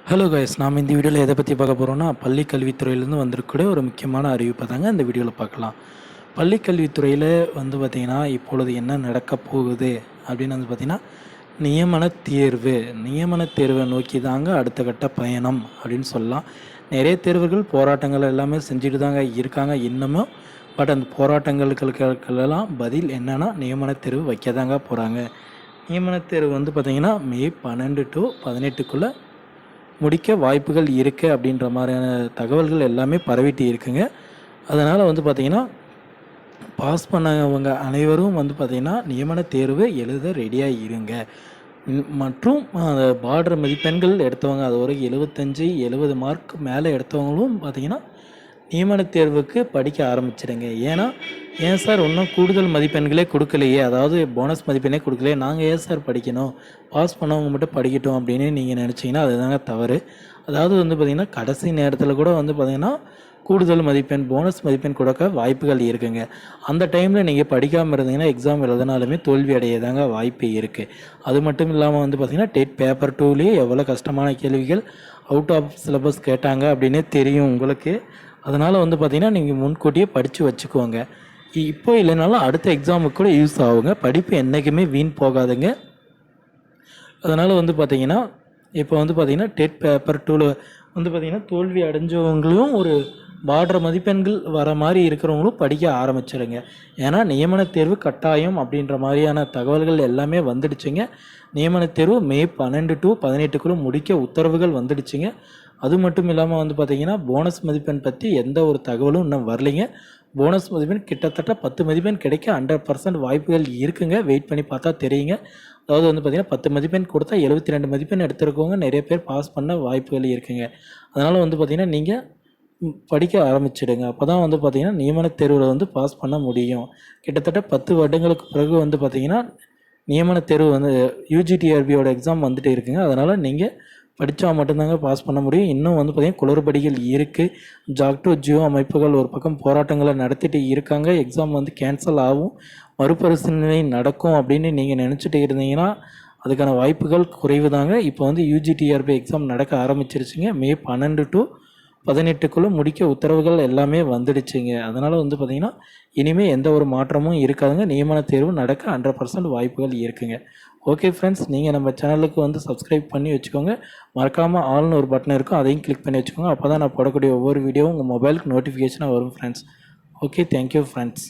Hello guys, நாம் இந்த வீடியோவில் எதை பற்றி பார்க்க போகிறோம்னா பள்ளி கல்வித்துறையிலேருந்து வந்திருக்கக்கூடிய ஒரு முக்கியமான அறிவிப்பை தாங்க இந்த வீடியோவில் பார்க்கலாம். பள்ளி கல்வித்துறையில் பார்த்திங்கன்னா இப்பொழுது என்ன நடக்க போகுது அப்படின்னு பார்த்திங்கன்னா நியமன தேர்வை நோக்கி தாங்க அடுத்த கட்ட பயணம் அப்படின்னு சொல்லலாம். நிறைய தேர்வுகள் போராட்டங்கள் எல்லாமே செஞ்சுட்டு தாங்க இருக்காங்க இன்னமும். பட் அந்த போராட்டங்களுக்கெல்லாம் பதில் என்னென்னா நியமன தேர்வு வைக்க தாங்க போகிறாங்க. நியமன தேர்வு பார்த்திங்கன்னா மே 12 to 18 முடிக்க வாய்ப்புகள் இருக்குது அப்படின்ற மாதிரியான தகவல்கள் எல்லாமே பரவிட்டு இருக்குங்க. அதனால் பார்த்திங்கன்னா பாஸ் பண்ணவங்க அனைவரும் பார்த்திங்கன்னா நியமன தேர்வு எழுத ரெடியாக இருங்க. மற்றும் பார்டர் மதிப்பெண்கள் எடுத்தவங்க அது ஒரு 75-70 மார்க் மேலே எடுத்தவங்களும் பார்த்திங்கன்னா நியமன தேர்வுக்கு படிக்க ஆரம்பிச்சிடுங்க. ஏன் சார் இன்னும் கூடுதல் மதிப்பெண்களே கொடுக்கலையே, அதாவது போனஸ் மதிப்பெண்ணே கொடுக்கலையே, நாங்கள் ஏன் சார் படிக்கணும், பாஸ் பண்ணவங்க மட்டும் படிக்கட்டும் அப்படின்னு நீங்கள் நினச்சிங்கன்னா அதுதாங்க தவறு. அதாவது பார்த்திங்கன்னா கடைசி நேரத்தில் கூட பார்த்திங்கன்னா கூடுதல் மதிப்பெண் போனஸ் மதிப்பெண் கொடுக்க வாய்ப்புகள் இருக்குங்க. அந்த டைமில் நீங்கள் படிக்காமல் இருந்தீங்கன்னா எக்ஸாம் எழுதினாலுமே தோல்வி அடையதாங்க வாய்ப்பு இருக்குது. அது மட்டும் இல்லாமல் பார்த்திங்கன்னா டெட் பேப்பர் 2லேயே எவ்வளோ கஷ்டமான கேள்விகள் அவுட் ஆஃப் சிலபஸ் கேட்டாங்க அப்படின்னே தெரியும் உங்களுக்கு. அதனால் பார்த்திங்கன்னா நீங்கள் முன்கூட்டியே படித்து வச்சுக்கோங்க. இப்போ இல்லைனாலும் அடுத்த எக்ஸாமுக்கு கூட யூஸ் ஆகுங்க. படிப்பு என்றைக்குமே வீண் போகாதுங்க. அதனால் பார்த்திங்கன்னா இப்போ பார்த்திங்கன்னா டெட் பேப்பர் 2ல் பார்த்திங்கன்னா தோல்வி அடைஞ்சவங்களையும் ஒரு பார்டர் மதிப்பெண்கள் வர மாதிரி இருக்கிறவங்களும் படிக்க ஆரம்பிச்சிடுங்க. ஏன்னா நியமன தேர்வு கட்டாயம் அப்படின்ற மாதிரியான தகவல்கள் எல்லாமே வந்துடுச்சுங்க. நியமன தேர்வு மே 12 to 18 முடிக்க உத்தரவுகள் வந்துடுச்சுங்க. அது மட்டும் இல்லாமல் பார்த்திங்கன்னா போனஸ் மதிப்பெண் பற்றி எந்த ஒரு தகவலும் இன்னும் வரலைங்க. போனஸ் மதிப்பெண் கிட்டத்தட்ட 10 மதிப்பெண் கிடைக்க 100% வாய்ப்புகள் இருக்குங்க. வெயிட் பண்ணி பார்த்தா தெரியுங்க. அதாவது பார்த்திங்கன்னா 10 மதிப்பெண் கொடுத்தா 72 மதிப்பெண் எடுத்துருக்கவங்க நிறைய பேர் பாஸ் பண்ண வாய்ப்புகள் இருக்குங்க. அதனால் பார்த்திங்கன்னா நீங்கள் படிக்க ஆரம்பிச்சிடுங்க. அப்போ தான் பார்த்திங்கன்னா நியமன தேர்வில் பாஸ் பண்ண முடியும். கிட்டத்தட்ட 10 வருடங்களுக்கு பிறகு பார்த்திங்கன்னா நியமன தேர்வு யூஜிடிஆர்பியோட எக்ஸாம் வந்துட்டு இருக்குங்க. அதனால் நீங்கள் படித்தா மட்டும்தாங்க பாஸ் பண்ண முடியும். இன்னும் பார்த்திங்கன்னா குளறுபடிகள் இருக்குது. ஜாக்டோ ஜியோ அமைப்புகள் ஒரு பக்கம் போராட்டங்களை நடத்திட்டு இருக்காங்க. எக்ஸாம் கேன்சல் ஆகும், மறுபரிசீலனை நடக்கும் அப்படின்னு நீங்கள் நினச்சிட்டு இருந்தீங்கன்னா அதுக்கான வாய்ப்புகள் குறைவு தாங்க. இப்போ யூஜிடிஆர்பி எக்ஸாம் நடக்க ஆரம்பிச்சிருச்சுங்க. மே 12 to 18 முடிக்க உத்தரவுகள் எல்லாமே வந்துடுச்சுங்க. அதனால் பார்த்திங்கன்னா இனிமேல் எந்த ஒரு மாற்றமும் இருக்காதுங்க. நியமன தேர்வு நடக்க 100% வாய்ப்புகள் இருக்குங்க. ஓகே ஃப்ரெண்ட்ஸ், நீங்கள் நம்ம சேனலுக்கு சப்ஸ்கிரைப் பண்ணி வச்சுக்கோங்க. மறக்காமல் ஆல்னு ஒரு பட்டன் இருக்கும், அதையும் கிளிக் பண்ணி வச்சுக்கோங்க. அப்போ தான் நான் போடக்கூடிய ஒவ்வொரு வீடியோவும் உங்கள் மொபைலுக்கு நோட்டிஃபிகேஷனாக வரும் ஃப்ரெண்ட்ஸ். Okay, thank you friends.